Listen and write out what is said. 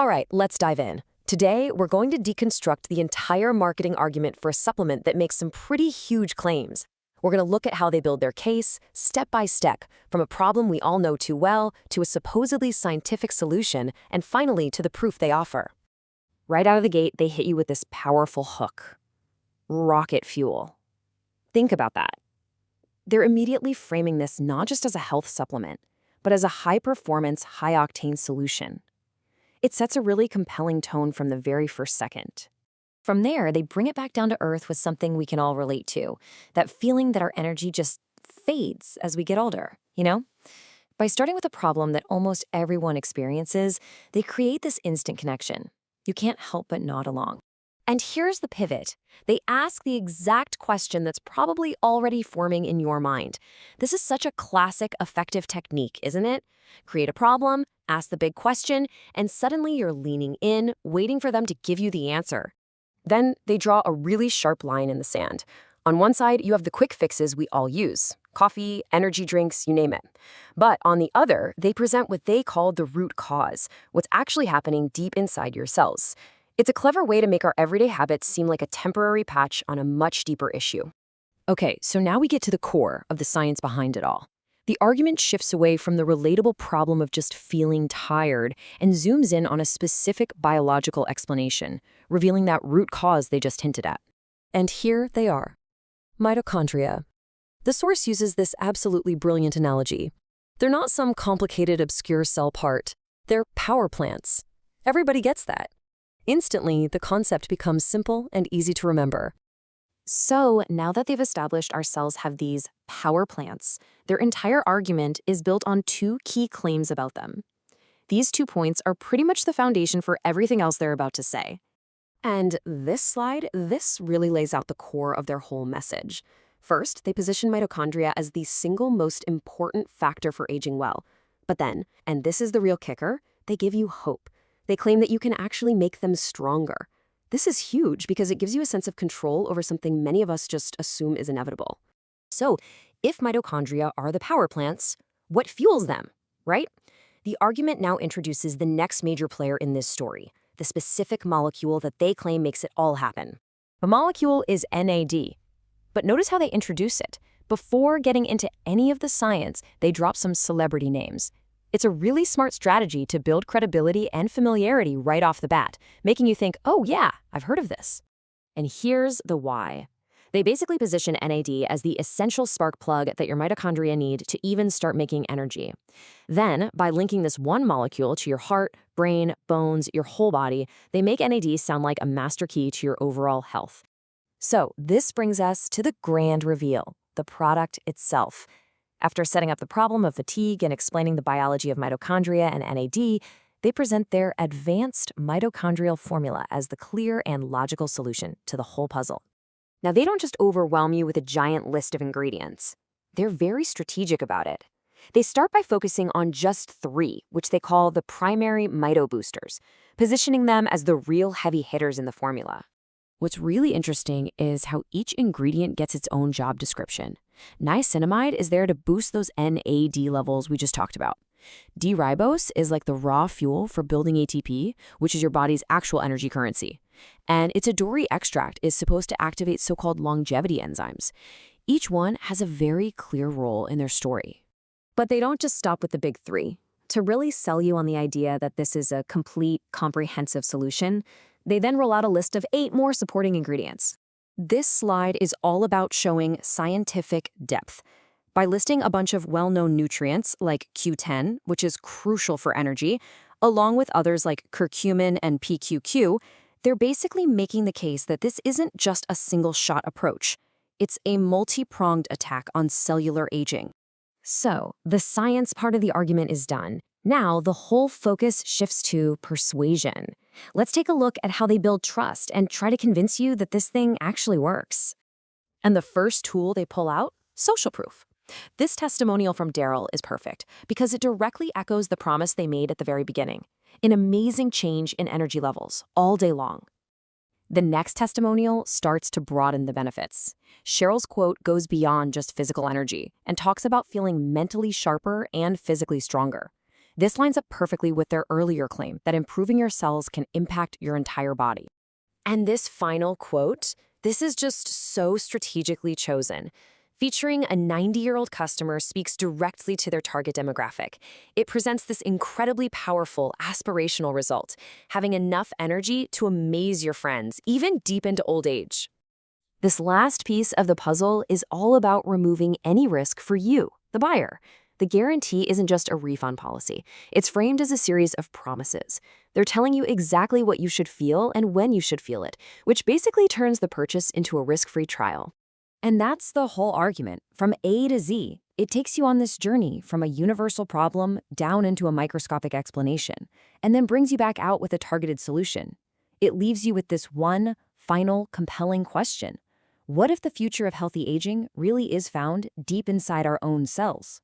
All right, let's dive in. Today, we're going to deconstruct the entire marketing argument for a supplement that makes some pretty huge claims. We're going to look at how they build their case, step by step, from a problem we all know too well to a supposedly scientific solution, and finally to the proof they offer. Right out of the gate, they hit you with this powerful hook. Rocket fuel. Think about that. They're immediately framing this not just as a health supplement, but as a high-performance, high-octane solution. It sets a really compelling tone from the very first second. From there, they bring it back down to earth with something we can all relate to, that feeling that our energy just fades as we get older, you know? By starting with a problem that almost everyone experiences, they create this instant connection. You can't help but nod along. And here's the pivot. They ask the exact question that's probably already forming in your mind. This is such a classic, effective technique, isn't it? Create a problem, ask the big question, and suddenly you're leaning in, waiting for them to give you the answer. Then they draw a really sharp line in the sand. On one side, you have the quick fixes we all use. Coffee, energy drinks, you name it. But on the other, they present what they call the root cause, what's actually happening deep inside your cells. It's a clever way to make our everyday habits seem like a temporary patch on a much deeper issue. Okay, so now we get to the core of the science behind it all. The argument shifts away from the relatable problem of just feeling tired and zooms in on a specific biological explanation, revealing that root cause they just hinted at. And here they are. Mitochondria. The source uses this absolutely brilliant analogy. They're not some complicated, obscure cell part. They're power plants. Everybody gets that. Instantly, the concept becomes simple and easy to remember. So, now that they've established our cells have these power plants, their entire argument is built on two key claims about them. These 2 points are pretty much the foundation for everything else they're about to say. And this really lays out the core of their whole message. First, they position mitochondria as the single most important factor for aging well. But then, and this is the real kicker, they give you hope. They claim that you can actually make them stronger. This is huge because it gives you a sense of control over something many of us just assume is inevitable. So, if mitochondria are the power plants, what fuels them, right? The argument now introduces the next major player in this story, the specific molecule that they claim makes it all happen. The molecule is NAD. But notice how they introduce it. Before getting into any of the science, they drop some celebrity names. It's a really smart strategy to build credibility and familiarity right off the bat, making you think, oh yeah, I've heard of this. And here's the why. They basically position NAD as the essential spark plug that your mitochondria need to even start making energy. Then, by linking this one molecule to your heart, brain, bones, your whole body, they make NAD sound like a master key to your overall health. So, this brings us to the grand reveal, the product itself. After setting up the problem of fatigue and explaining the biology of mitochondria and NAD, they present their Advanced Mitochondrial Formula as the clear and logical solution to the whole puzzle. Now, they don't just overwhelm you with a giant list of ingredients. They're very strategic about it. They start by focusing on just 3, which they call the primary mito boosters, positioning them as the real heavy hitters in the formula. What's really interesting is how each ingredient gets its own job description. Niacinamide is there to boost those NAD levels we just talked about. D-ribose is like the raw fuel for building ATP, which is your body's actual energy currency. And its Adori extract is supposed to activate so-called longevity enzymes. Each one has a very clear role in their story. But they don't just stop with the big 3. To really sell you on the idea that this is a complete, comprehensive solution, they then roll out a list of 8 more supporting ingredients. This slide is all about showing scientific depth. By listing a bunch of well-known nutrients like Q10, which is crucial for energy, along with others like curcumin and PQQ, they're basically making the case that this isn't just a single-shot approach. It's a multi-pronged attack on cellular aging. So, the science part of the argument is done. Now, the whole focus shifts to persuasion. Let's take a look at how they build trust and try to convince you that this thing actually works. And the first tool they pull out? Social proof. This testimonial from Daryl is perfect because it directly echoes the promise they made at the very beginning. An amazing change in energy levels all day long. The next testimonial starts to broaden the benefits. Cheryl's quote goes beyond just physical energy and talks about feeling mentally sharper and physically stronger. This lines up perfectly with their earlier claim that improving your cells can impact your entire body. And this final quote, this is just so strategically chosen. Featuring a 90-year-old customer speaks directly to their target demographic. It presents this incredibly powerful, aspirational result, having enough energy to amaze your friends, even deep into old age. This last piece of the puzzle is all about removing any risk for you, the buyer. The guarantee isn't just a refund policy. It's framed as a series of promises. They're telling you exactly what you should feel and when you should feel it, which basically turns the purchase into a risk-free trial. And that's the whole argument. From A to Z, it takes you on this journey from a universal problem down into a microscopic explanation, and then brings you back out with a targeted solution. It leaves you with this one final, compelling question. What if the future of healthy aging really is found deep inside our own cells?